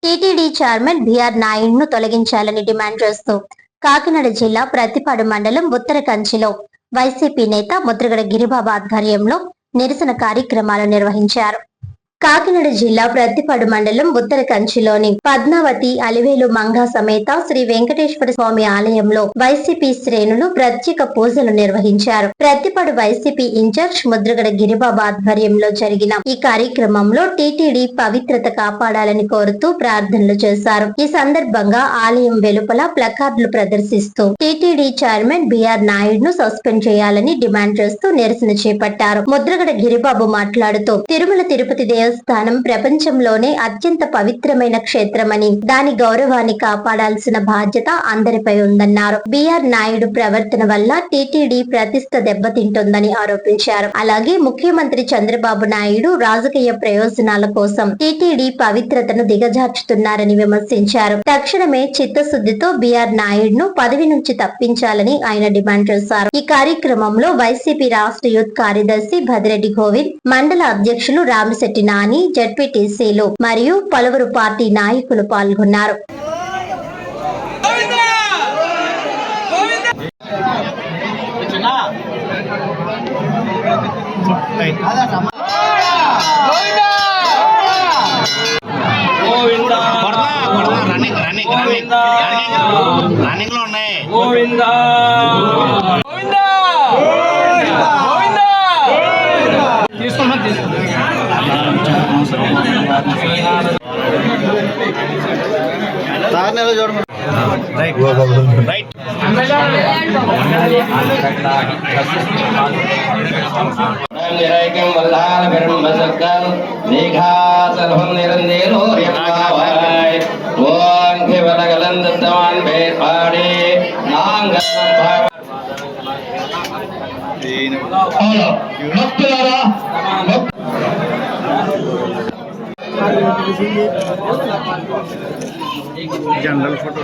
TTD chairman BR నాయుడును తొలగించాలని demand చేస్తూ కాకినాడ జిల్లా ప్రత్తిపాడు మండలం ఉత్తర కంచిలో వైసీపీ నేత ముద్రగడ గిరిబాబు ఆధ్వర్యంలో నిరసన కార్యక్రమాలు నిర్వహించారు. కాకినాడ జిల్లా ప్రత్తిపాడు మండలం ఉత్తర కంచిలోని పద్మావతి అలివేలు మంగా సమేత శ్రీ వెంకటేశ్వర స్వామి ఆలయంలో వైసీపీ శ్రేణులు ప్రత్యేక పూజలు నిర్వహించారు. ప్రత్తిపాడు వైసీపీ ఇన్ఛార్జ్ ముద్రగడ గిరిబాబు ఆధ్వర్యంలో జరిగిన ఈ కార్యక్రమంలో టీటీడీ పవిత్రత కాపాడాలని కోరుతూ ప్రార్థనలు చేశారు. ఈ సందర్భంగా ఆలయం వెలుపల ప్లకార్డులు ప్రదర్శిస్తూ టీటీడీ చైర్మన్ బిఆర్ నాయుడును సస్పెండ్ చేయాలని డిమాండ్ చేస్తూ నిరసన చేపట్టారు. ముద్రగడ గిరిబాబు మాట్లాడుతూ తిరుమల తిరుపతి దేవస్థానం ప్రపంచంలోనే అత్యంత పవిత్రమైన క్షేత్రమని దాని గౌరవాన్ని కాపాడాల్సిన బాధ్యత అందరిపై ఉందన్నారు. బిఆర్ నాయుడు ప్రవర్తన వల్ల టీటీడీ ప్రతిష్ట దెబ్బతింటుందని ఆరోపించారు. అలాగే ముఖ్యమంత్రి చంద్రబాబు నాయుడు రాజకీయ ప్రయోజనాల కోసం టీటీడీ పవిత్రతను దిగజార్చుతున్నారని విమర్శించారు. తక్షణమే చిత్తశుద్ధితో బిఆర్ నాయుడును పదవి నుంచి తప్పించాలని ఆయన డిమాండ్ చేశారు. ఈ కార్యక్రమంలో వైసీపీ రాష్ట్ర యూత్ కార్యదర్శి భద్రెడ్డి గోవింద్, మండల అధ్యక్షులు రామిశెట్టి నాని, జెడ్పీటీసీలు మరియు పలువురు పార్టీ నాయకులు పాల్గొన్నారు. जनरल फोटो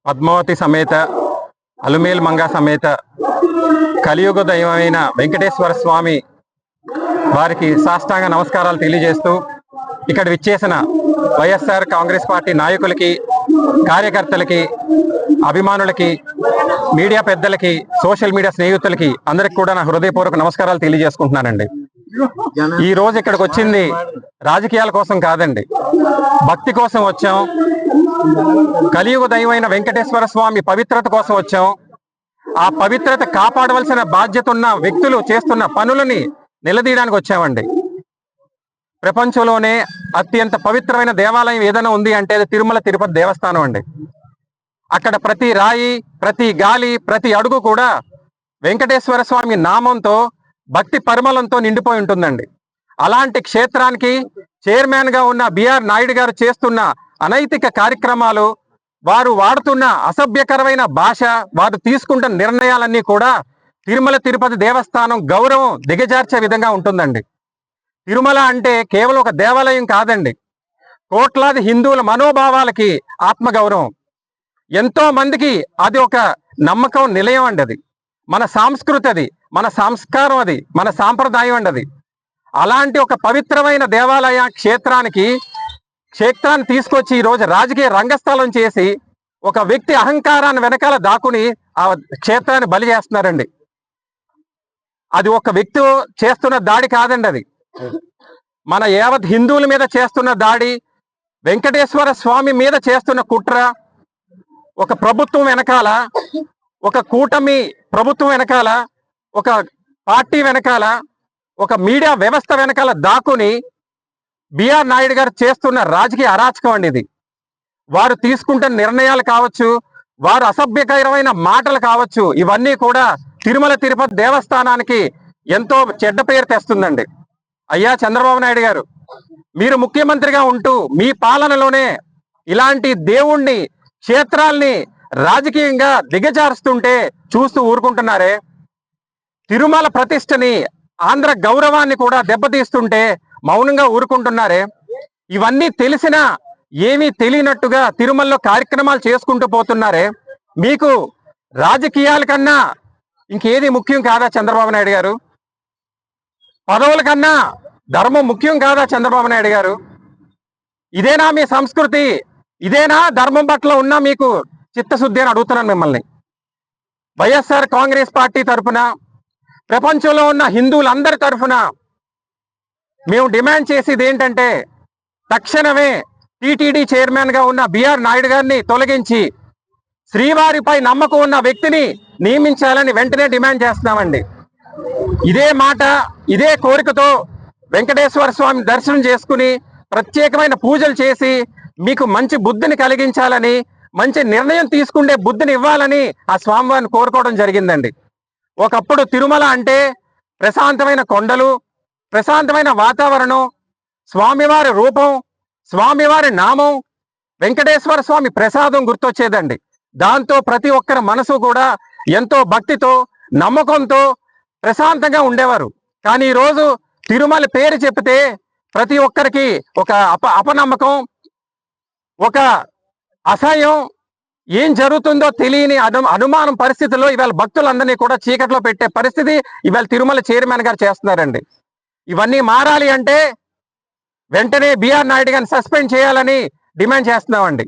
పద్మావతి సమేత అలుమేలు మంగా సమేత కలియుగ దైవమైన వెంకటేశ్వర స్వామి వారికి సాష్టాంగ నమస్కారాలు తెలియజేస్తూ ఇక్కడ విచ్చేసిన వైఎస్ఆర్ కాంగ్రెస్ పార్టీ నాయకులకి, కార్యకర్తలకి, అభిమానులకి, మీడియా పెద్దలకి, సోషల్ మీడియా స్నేహితులకి అందరికి కూడా నా హృదయపూర్వక నమస్కారాలు తెలియజేసుకుంటున్నానండి. ఈ రోజు ఇక్కడికి వచ్చింది రాజకీయాల కోసం కాదండి, భక్తి కోసం వచ్చాం. కలియుగ దైవమైన వెంకటేశ్వర స్వామి పవిత్రత కోసం వచ్చాం. ఆ పవిత్రత కాపాడవలసిన బాధ్యత ఉన్న వ్యక్తులు చేస్తున్న పనులని నిలదీయడానికి వచ్చామండి. ప్రపంచంలోనే అత్యంత పవిత్రమైన దేవాలయం ఏదైనా ఉంది అంటే అది తిరుమల తిరుపతి దేవస్థానం అండి. అక్కడ ప్రతి రాయి, ప్రతి గాలి, ప్రతి అడుగు కూడా వెంకటేశ్వర స్వామి నామంతో, భక్తి పరిమళంతో నిండిపోయి ఉంటుందండి. అలాంటి క్షేత్రానికి చైర్మన్ గా ఉన్న బిఆర్ నాయుడు గారు చేస్తున్న అనైతిక కార్యక్రమాలు, వారు వాడుతున్న అసభ్యకరమైన భాష, వారు తీసుకుంటున్న నిర్ణయాలన్నీ కూడా తిరుమల తిరుపతి దేవస్థానం గౌరవం దిగజార్చే విధంగా ఉంటుందండి. తిరుమల అంటే కేవలం ఒక దేవాలయం కాదండి, కోట్లాది హిందువుల మనోభావాలకి ఆత్మగౌరవం. ఎంతో మందికి అది ఒక నమ్మకం నిలయం అండి. అది మన సంస్కృతి, అది మన సంస్కారం, అది మన సాంప్రదాయం అండి. అది అలాంటి ఒక పవిత్రమైన దేవాలయ క్షేత్రాన్ని తీసుకొచ్చి ఈరోజు రాజకీయ రంగస్థలం చేసి ఒక వ్యక్తి అహంకారాన్ని వెనకాల దాక్కుని ఆ క్షేత్రాన్ని బలి చేస్తున్నారండి. అది ఒక వ్యక్తి చేస్తున్న దాడి కాదండి, అది మన యావత్ హిందువుల మీద చేస్తున్న దాడి, వెంకటేశ్వర స్వామి మీద చేస్తున్న కుట్ర. ఒక ప్రభుత్వం వెనకాల, ఒక కూటమి ప్రభుత్వం వెనకాల, ఒక పార్టీ వెనకాల ఒక మీడియా వ్యవస్థ వెనకాల దాక్కుని బిఆర్ నాయుడు గారు చేస్తున్న రాజకీయ అరాచకం అండి ఇది. వారు తీసుకుంటున్న నిర్ణయాలు కావచ్చు, వారు అసభ్యకరమైన మాటలు కావచ్చు, ఇవన్నీ కూడా తిరుమల తిరుపతి దేవస్థానానికి ఎంతో చెడ్డ పేరు తెస్తుందండి. అయ్యా చంద్రబాబు నాయుడు గారు, మీరు ముఖ్యమంత్రిగా ఉంటూ మీ పాలనలోనే ఇలాంటి దేవుణ్ణి, క్షేత్రాల్ని రాజకీయంగా దిగజారుస్తుంటే చూస్తూ ఊరుకుంటున్నారే? తిరుమల ప్రతిష్టని, ఆంధ్ర గౌరవాన్ని కూడా దెబ్బతీస్తుంటే మౌనంగా ఊరుకుంటున్నారే? ఇవన్నీ తెలిసినా ఏమీ తెలియనట్టుగా తిరుమలలో కార్యక్రమాలు చేసుకుంటూ పోతున్నారే? మీకు రాజకీయాల కన్నా ఇంకేది ముఖ్యం కాదా చంద్రబాబు నాయుడు గారు? పదవుల కన్నా ధర్మం ముఖ్యం కాదా చంద్రబాబు నాయుడు గారు? ఇదేనా మీ సంస్కృతి? ఇదేనా ధర్మం పట్ల ఉన్న మీకు చిత్తశుద్ధి అని అడుగుతున్నాను మిమ్మల్ని. వైఎస్ఆర్ కాంగ్రెస్ పార్టీ తరఫున, ప్రపంచంలో ఉన్న హిందువులందరి తరఫున మేము డిమాండ్ చేసేది ఏంటంటే, తక్షణమే టీటీడీ చైర్మన్ గా ఉన్న బిఆర్ నాయుడు గారిని తొలగించి శ్రీవారిపై నమ్మకం ఉన్న వ్యక్తిని నియమించాలని వెంటనే డిమాండ్ చేస్తున్నామండి. ఇదే మాట, ఇదే కోరికతో వెంకటేశ్వర స్వామి దర్శనం చేసుకుని ప్రత్యేకమైన పూజలు చేసి మీకు మంచి బుద్ధిని కలిగించాలని, మంచి నిర్ణయం తీసుకుంటే బుద్ధిని ఇవ్వాలని ఆ స్వామివారిని కోరుకోవడం జరిగిందండి. ఒకప్పుడు తిరుమల అంటే ప్రశాంతమైన కొండలు, ప్రశాంతమైన వాతావరణం, స్వామివారి రూపం, స్వామివారి నామం, వెంకటేశ్వర స్వామి ప్రసాదం గుర్తొచ్చేదండి. దాంతో ప్రతి ఒక్కరి మనసు కూడా ఎంతో భక్తితో, నమ్మకంతో ప్రశాంతంగా ఉండేవారు. కానీ ఈరోజు తిరుమల పేరు చెప్తే ప్రతి ఒక్కరికి ఒక అపనమ్మకం, ఒక అసహ్యం, ఏం జరుగుతుందో తెలియని అనుమానం పరిస్థితుల్లో ఇవాళ భక్తులందరినీ కూడా చీకట్లో పెట్టే పరిస్థితి ఇవాళ తిరుమల చైర్మన్ గారు చేస్తున్నారండి. ఇవన్నీ మారాలి అంటే వెంటనే బిఆర్ నాయుడు గారిని సస్పెండ్ చేయాలని డిమాండ్ చేస్తున్నామండి.